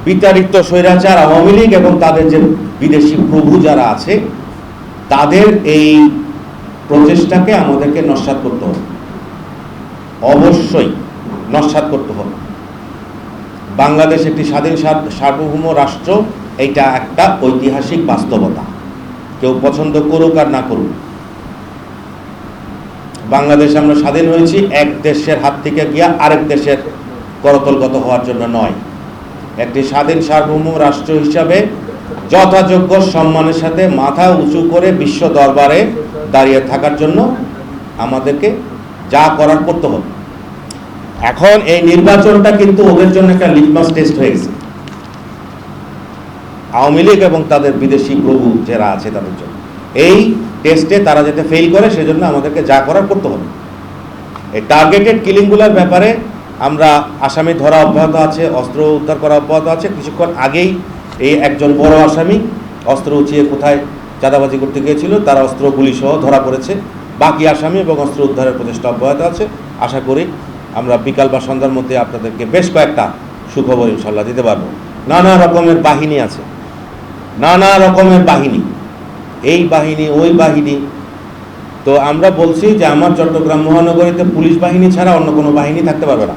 বিতাড়িত স্বৈরাচার আওয়ামী লীগ এবং তাদের যে বিদেশি প্রভু যারা আছে তাদের এই প্রচেষ্টাকে আমাদেরকে নস্যাৎ করতে হবে, অবশ্যই নস্যাৎ করতে হবে। বাংলাদেশ একটি স্বাধীন সার্বভৌম রাষ্ট্র, এইটা একটা ঐতিহাসিক বাস্তবতা, কেউ পছন্দ করুক আর না করুক। বাংলাদেশ আমরা স্বাধীন হয়েছি এক দেশের হাত থেকে গিয়া আরেক দেশের করতলগত হওয়ার জন্য নয়। একটি স্বাধীন সার্বভৌম রাষ্ট্র হিসাবে যথাযোগ্য সম্মানের সাথে মাথা উঁচু করে বিশ্ব দরবারে দাঁড়িয়ে থাকার জন্য আমাদেরকে যা করার করতে হবে। এখন এই নির্বাচনটা কিন্তু ওদের জন্য একটা লিটমাস টেস্ট হয়ে গেছে, আওয়ামী লীগ এবং তাদের বিদেশি প্রভু যারা আছে তাদের জন্য। এই টেস্টে তারা যাতে ফেল করে সেজন্য আমাদেরকে যা করার করতে হবে। এই টার্গেটেড কিলিংগুলোর ব্যাপারে আমরা আসামি ধরা অব্যাহত আছে, অস্ত্র উদ্ধার করা অব্যাহত আছে। কিছুক্ষণ আগেই এই একজন বড় আসামি অস্ত্র উঁচিয়ে কোথায় চাঁদাবাজি করতে গিয়েছিল, তার অস্ত্র গুলিসহ ধরা পড়েছে। বাকি আসামি এবং অস্ত্র উদ্ধারের প্রচেষ্টা অব্যাহত আছে। আশা করি আমরা বিকাল বা সন্ধ্যার মধ্যে আপনাদেরকে বেশ কয়েকটা সুখবর ইনশাল্লাহ দিতে পারবো। নানা রকমের বাহিনী আছে, নানা রকমের বাহিনী, এই বাহিনী ওই বাহিনী। তো আমরা বলছি যে আমার চট্টগ্রাম মহানগরীতে পুলিশ বাহিনী ছাড়া অন্য কোনো বাহিনী থাকতে পারবে না।